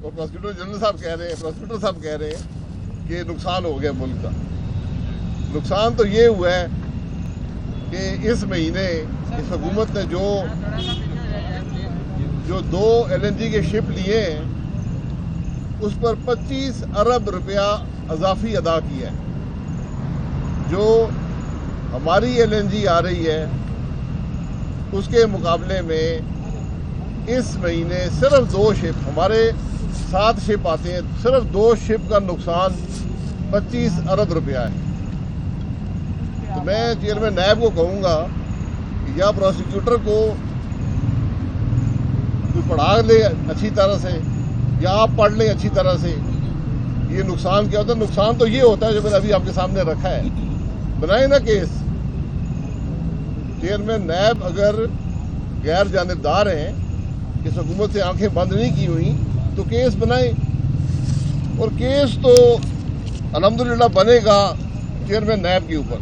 اور prosecutor general صاحب کہہ رہے ہیں، پروسیکیوٹر صاحب کہہ رہے ہیں کہ نقصان ہو گیا ملک کا۔ نقصان تو یہ ہوا ہے کہ اس مہینے اس حکومت نے جو 2 LNG کے شپ لیے ہیں اس پر 25 ارب روپیہ اضافی ادا کیا ہے۔ جو ہماری LNG آ رہی ہے اس کے مقابلے میں اس مہینے صرف 2 شپ، ہمارے 7 شپ آتے ہیں، صرف 2 شپ کا نقصان 25 ارب روپیہ ہے۔ تو میں چیئرمین نیب کو کہوں گا کہ یا پروسیکیوٹر کو کوئی پڑھا لے اچھی طرح سے، یا آپ پڑھ لیں اچھی طرح سے یہ نقصان کیا ہوتا ہے۔ نقصان تو یہ ہوتا ہے جو میں نے ابھی آپ کے سامنے رکھا ہے، بنائیں نا کیس۔ چیئرمین نیب اگر غیر جانبدار ہیں، اس حکومت سے آنکھیں بند نہیں کی ہوئی، تو کیس بنائیں، اور کیس تو الحمدللہ بنے گا چیئرمین نیب کے اوپر۔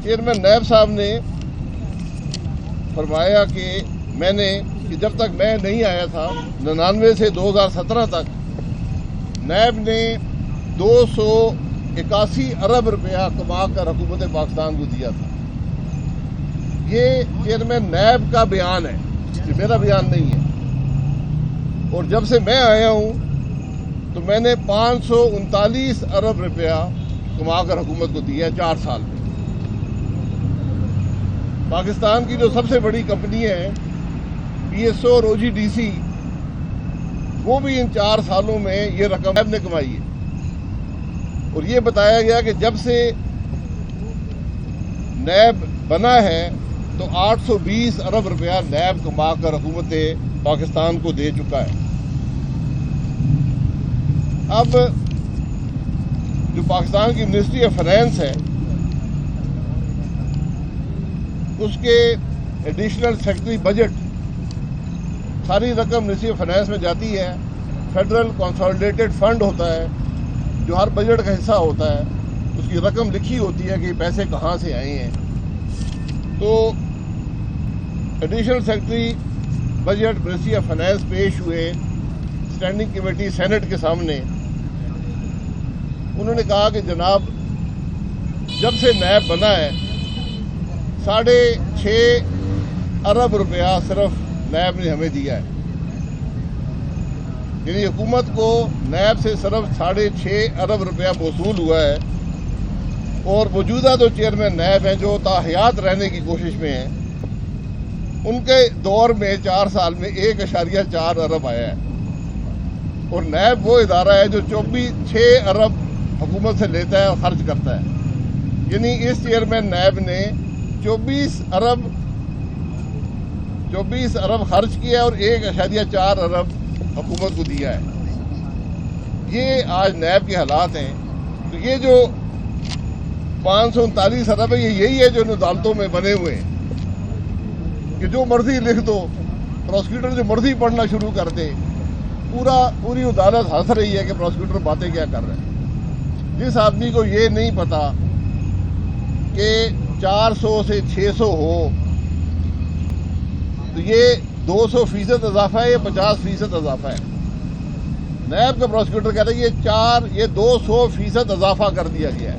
چیئرمین نیب صاحب نے فرمایا کہ میں نے کہ جب تک میں نہیں آیا تھا 99 سے 2017 تک نیب نے 281 ارب روپیہ کما کر حکومت پاکستان کو دیا تھا۔ یہ چیئرمین نیب کا بیان ہے، یہ میرا بیان نہیں ہے۔ اور جب سے میں آیا ہوں تو میں نے 539 ارب روپیہ کما کر حکومت کو دیا ہے 4 سال میں۔ پاکستان کی جو سب سے بڑی کمپنی ہے PSO اور OGDC، وہ بھی ان 4 سالوں میں یہ رقم نیب نے کمائی ہے۔ اور یہ بتایا گیا کہ جب سے نیب بنا ہے تو 820 ارب روپیہ نیب کما کر حکومت پاکستان کو دے چکا ہے۔ اب جو پاکستان کی منسٹری آف فائنینس ہے، اس کے ایڈیشنل سیکرٹری بجٹ، ساری رقم منسٹری آف فائنینس میں جاتی ہے۔ فیڈرل کنسالیڈیٹڈ فنڈ ہوتا ہے جو ہر بجٹ کا حصہ ہوتا ہے، اس کی رقم لکھی ہوتی ہے کہ یہ پیسے کہاں سے آئے ہیں۔ تو additional secretary budget ministry of finance پیش ہوئے اسٹینڈنگ کمیٹی سینٹ کے سامنے۔ انہوں نے کہا کہ جناب جب سے نیب بنا ہے 6.5 ارب روپیہ صرف نیب نے ہمیں دیا ہے، یعنی حکومت کو نیب سے صرف 6.5 ارب روپیہ موصول ہوا ہے۔ اور موجودہ جو چیئرمین نیب ہیں جو تاحیات رہنے کی کوشش میں ہیں، ان کے دور میں 4 سال میں 1.4 ارب آیا ہے۔ اور نیب وہ ادارہ ہے جو 6 ارب حکومت سے لیتا ہے اور خرچ کرتا ہے، یعنی اس چیئرمین نیب نے 24 ارب خرچ کیا اور 1.4 ارب حکومت کو دیا ہے۔ یہ آج نیب کے حالات ہیں۔ تو یہ جو 539 ارب ہے، یہ یہی ہے جو عدالتوں میں بنے ہوئے ہیں کہ جو مرضی لکھ دو، پروسیکیوٹر جو مرضی پڑھنا شروع کر دے، پوری عدالت ہنس رہی ہے کہ پروسیکیوٹر باتیں کیا کر رہے ہیں۔ جس آدمی کو یہ نہیں پتا کہ 400 سے 600 ہو تو یہ 200% اضافہ ہے، یہ 50% اضافہ ہے۔ نیب کا پروسیکیوٹر کہہ رہے ہیں یہ 200% اضافہ کر دیا گیا ہے۔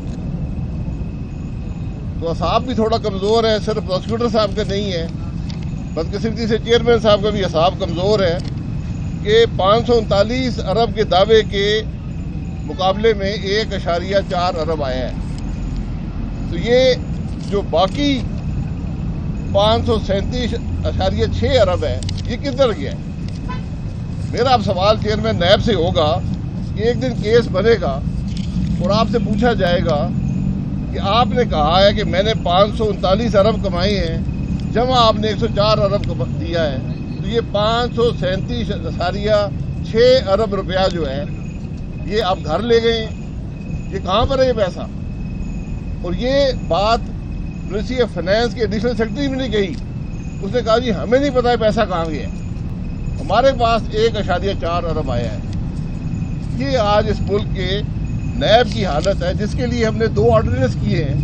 تو اعصاب بھی تھوڑا کمزور ہے، صرف پروسیکیوٹر صاحب کا نہیں ہے، بدقسمتی سے چیئرمین صاحب کا بھی اعصاب کمزور ہے کہ 539 ارب کے دعوے کے مقابلے میں 1.4 ارب آیا ہے۔ تو یہ جو باقی 537.6 ارب ہے، یہ کدھر گیا ہے؟ میرا اب سوال چیئرمین نیب سے ہوگا کہ ایک دن کیس بنے گا اور آپ سے پوچھا جائے گا کہ آپ نے کہا ہے کہ میں نے 539 ارب کمائے ہیں، جمع آپ نے 104 ارب دیا ہے، تو یہ 537.6 ارب روپیہ جو ہے یہ آپ گھر لے گئے ہیں، یہ کہاں پر ہے یہ پیسہ؟ اور یہ بات منسٹری آف فائنینس کے ایڈیشنل سیکرٹری بھی نہیں کہی، اس نے کہا جی ہمیں نہیں پتا ہے پیسہ کہاں گیا ہے، ہمارے پاس 1.4 ارب آیا ہے۔ یہ آج اس ملک کے نیب کی حالت ہے، جس کے لیے ہم نے 2 آرڈیننس کیے ہیں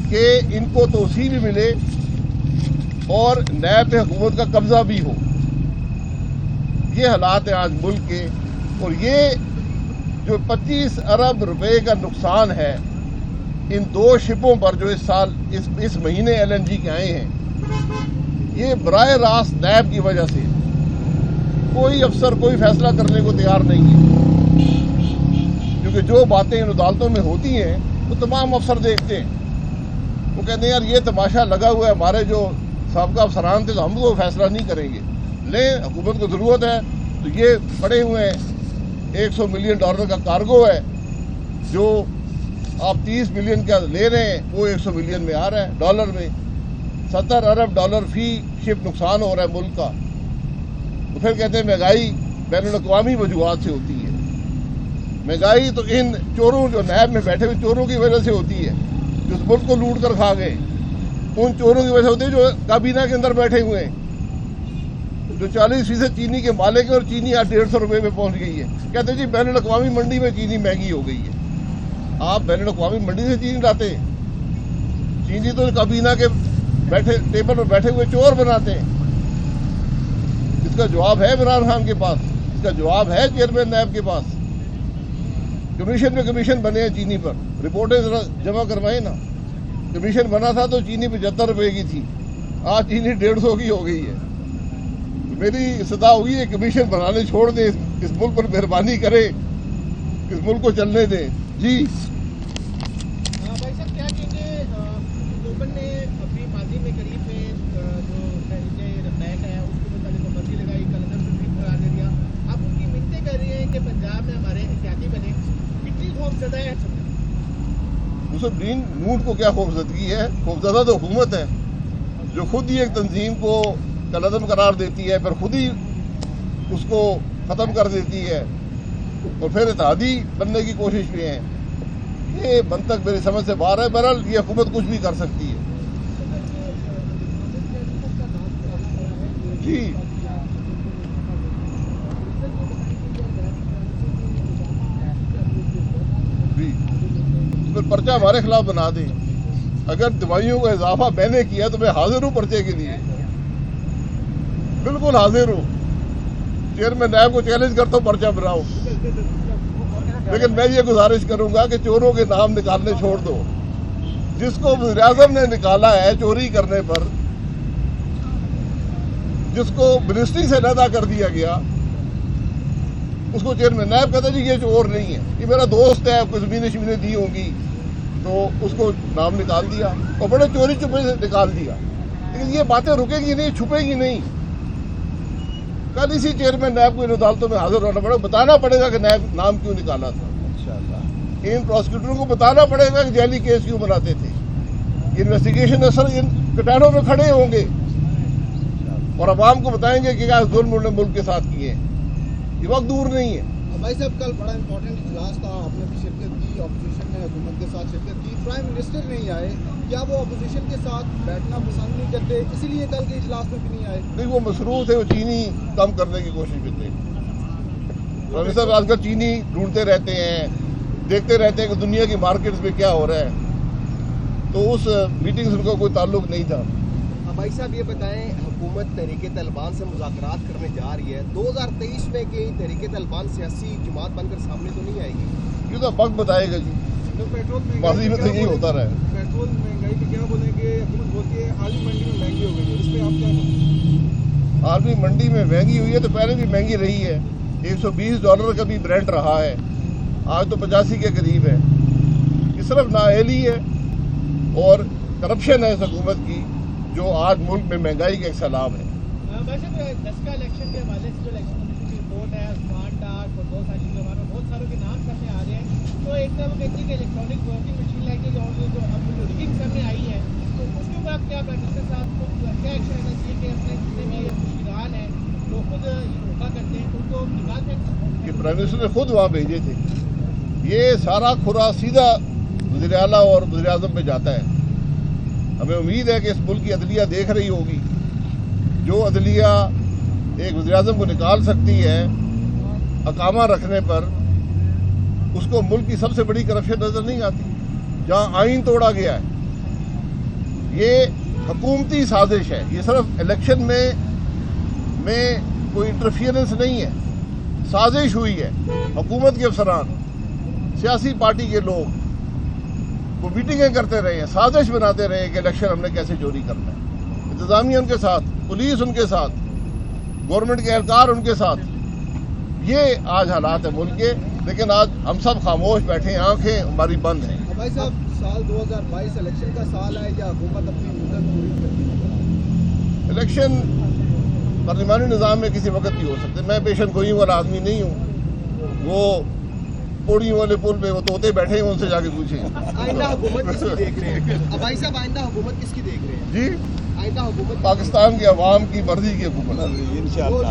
کہ ان کو توسیع بھی ملے اور نیب پہ حکومت کا قبضہ بھی ہو۔ یہ حالات ہیں آج ملک کے. اور یہ جو 25 ارب روپے کا نقصان ہے ان 2 شپوں پر جو اس سال اس مہینے LNG کے آئے ہیں, یہ براہ راست نیب کی وجہ سے. کوئی افسر کوئی فیصلہ کرنے کو تیار نہیں ہے, کیونکہ جو باتیں ان عدالتوں میں ہوتی ہیں وہ تمام افسر دیکھتے ہیں. وہ کہتے ہیں یار یہ تماشا لگا ہوا ہے, ہمارے جو سابقہ افسران تھے تو ہم وہ فیصلہ نہیں کریں گے. حکومت کو ضرورت ہے تو یہ پڑے ہوئے ہیں, $100 ملین کا کارگو ہے, جو آپ 30 ملین کا لے رہے ہیں وہ 100 ملین میں آ رہا ہے ڈالر میں. $70 ارب فی شپ نقصان ہو رہا ہے ملک کا. تو پھر کہتے ہیں مہنگائی بین الاقوامی وجوہات سے ہوتی ہے. مہنگائی تو ان چوروں جو نیب میں بیٹھے ہوئے چوروں کی وجہ سے ہوتی ہے, جو اس ملک کو لوٹ کر کھا گئے. ان چوروں کی وجہ سے ہوتی ہے جو کابینہ کے اندر بیٹھے ہوئے ہیں, جو 40% چینی کے مالک ہیں, اور چینی آج 150 روپے میں پہنچ گئی ہے. کہتے ہیں جی بین الاقوامی منڈی میں چینی مہنگی ہو گئی ہے. آپ بین الاقوامی منڈی سے چینی لاتے ہیں؟ چینی تو کابینہ کے ٹیبل پر بیٹھے ہوئے چور بناتے ہیں. اس کا جواب ہے عمران خان کے پاس, اس کا جواب ہے چیئرمین نیب کے پاس. کمیشن میں کمیشن بنے ہیں چینی پر, رپورٹیں ذرا جمع کروائیں نا. کمیشن بنا تھا تو چینی 75 روپے کی تھی, آج چینی 150 کی ہو گئی ہے. میری استدعا ہوئی ہے کمیشن بنانے چھوڑ دیں, اس ملک پر مہربانی کرے, اس ملک کو چلنے دیں. جی بھائی صاحب کیا کہیں گے, حکومت نے ابھی ماضی میں قریب میں جو بیک ہے اس کے متعلق پابندی لگائی, کلندر شریف قرار دے دیا. آپ ان کی منتیں کر رہی ہیں کہ پنجاب میں ہمارے احتیاطی بنے, کتنی خوفزدہ ہے؟ مسلم نوٹ کو کیا خوفزدگی ہے؟ خوفزدہ تو حکومت ہے جو خود ہی ایک تنظیم کو کالعدم قرار دیتی ہے, پھر خود ہی اس کو ختم کر دیتی ہے, اور پھر اتحادی بننے کی کوشش میں ہے. یہ منطق میری سمجھ سے باہر ہے. بہرحال یہ حکومت کچھ بھی کر سکتی ہے. جی جی پھر پرچہ ہمارے خلاف بنا دیں. اگر دوائیوں کا اضافہ میں نے کیا تو میں حاضر ہوں پرچے کے لیے, بالکل حاضر ہوں. چیئرمین نیب کو چیلنج کرتا ہوں پرچہ بناؤ, لیکن میں یہ گزارش کروں گا کہ چوروں کے نام نکالنے چھوڑ دو. جس کو وزیر اعظم نے نکالا ہے چوری کرنے پر, جس کو منسٹری سے علیحدہ کر دیا گیا, اس کو چیئرمین نیب کہتا جی یہ چور نہیں ہے, یہ میرا دوست ہے, کوئی زمینیں شمینیں دی ہوں گی, تو اس کو نام نکال دیا اور بڑے چوری چھپے سے نکال دیا. لیکن یہ باتیں رکے گی نہیں, چھپے گی نہیں. کل اسی چیئرمین نیب کو ان عدالتوں میں حاضر ہونا پڑے گا, بتانا پڑے گا کہ نیب نام کیوں نکالا تھا. ان پروسیکیوٹروں کو بتانا پڑے گا کہ جعلی کیس کیوں بناتے تھے. انویسٹیگیشن افسر ان کٹانوں میں کھڑے ہوں گے اور عوام کو بتائیں گے کہ کیا ظلم انہوں نے ملک کے ساتھ کیے ہیں. یہ وقت دور نہیں ہے. بھائی صاحب کل بڑا امپورٹنٹ اجلاس تھا, آپ نے بھی شرکت کی, اپوزیشن نے حکومت کے ساتھ شرکت کی, پرائم منسٹر نہیں آئے. کیا وہ اپوزیشن کے ساتھ بیٹھنا پسند نہیں کرتے, اسی لیے کل کے اجلاس میں بھی نہیں آئے؟ نہیں, وہ مصروف تھے, وہ چینی کم کرنے کی کوشش میں تھے. پروفیسر صاحب آج کل چینی ڈھونڈتے رہتے ہیں, دیکھتے رہتے ہیں کہ دنیا کی مارکیٹس میں کیا ہو رہا ہے, تو اس میٹنگ سے ان کا کوئی تعلق نہیں تھا. بھائی صاحب یہ بتائیں, حکومت تحریک طالبان سے مذاکرات کرنے جا رہی ہے, 2023 میں کہ تحریک طالبان سیاسی جماعت بن کر سامنے تو نہیں آئے گی؟ یہ تو وقت بتائے گا جی, ماضی میں تو یہی ہوتا رہا ہے. پیٹرول مہنگائی کی کیا بولیں کہ حکومت بولتی ہے عالمی منڈی میں مہنگی ہو گئی ہے, اس پہ آپ کیا بولیں؟ عالمی منڈی میں مہنگی ہوئی ہے تو پہلے بھی مہنگی رہی ہے. $120 کا بھی برینٹ رہا ہے, آج تو 85 کے قریب ہے. یہ صرف نااہلی ہے اور کرپشن ہے اس حکومت کی جو آج ملک میں مہنگائی کا ایک سیلاب ہے. ویسے 10 کا الیکشن کے حوالے سے جو الیکشن کمیشن کی رپورٹ ہے, اسمارٹ ڈاک اور 2 سال کے بارے میں بہت ساروں کے نام سامنے آ رہے ہیں, تو ایک طرف کہتی ہے کہ الیکٹرانک ووٹنگ مشین لائے گی, جو اب جو رگنگ سامنے آئی ہے, تو اس کے بعد کیا پرائم منسٹر صاحب کو کیا ایکشن لینا چاہیے کہ اپنے جتنے بھی مشیران ہیں جو خود دھوکہ کرتے ہیں ان کو نکال دیں؟ کہ پرائم منسٹر نے خود وہاں بھیجے تھے. یہ سارا کھرا سیدھا وزیر اعلیٰ اور وزیر اعظم پہ جاتا ہے. ہمیں امید ہے کہ اس ملک کی عدلیہ دیکھ رہی ہوگی. جو عدلیہ ایک وزیر اعظم کو نکال سکتی ہے اقامہ رکھنے پر, اس کو ملک کی سب سے بڑی کرپشن نظر نہیں آتی. جہاں آئین توڑا گیا ہے, یہ حکومتی سازش ہے. یہ صرف الیکشن میں کوئی انٹرفیئرنس نہیں ہے، سازش ہوئی ہے۔ حکومت کے افسران، سیاسی پارٹی کے لوگ وہ میٹنگیں کرتے رہے ہیں، سازش بناتے رہے ہیں کہ الیکشن ہم نے کیسے چوری کرنا ہے۔ انتظامیہ ان کے ساتھ، پولیس ان کے ساتھ، گورنمنٹ کے اہلکار ان کے ساتھ۔ یہ آج حالات ہیں ملک کے، لیکن آج ہم سب خاموش بیٹھے ہیں، آنکھیں ہماری بند ہیں۔ بھائی صاحب، سال 2022 الیکشن کا سال ہے یا حکومت اپنی مدت پوری کرتی ہے؟ الیکشن پارلیمانی نظام میں کسی وقت بھی ہو سکتے۔ میں پیشن گوئی والا آدمی نہیں ہوں۔ وہ پوڑیوں والے پل پہ وہ طوطے بیٹھے ہیں، ان سے جا کے پوچھیں۔ آئندہ حکومت کس کی دیکھ رہے ہیں بھائی صاحب؟ آئندہ حکومت کس کی دیکھ رہے ہیں؟ جی، آئندہ حکومت پاکستان کے عوام کی مرضی کی حکومت۔ انشاءاللہ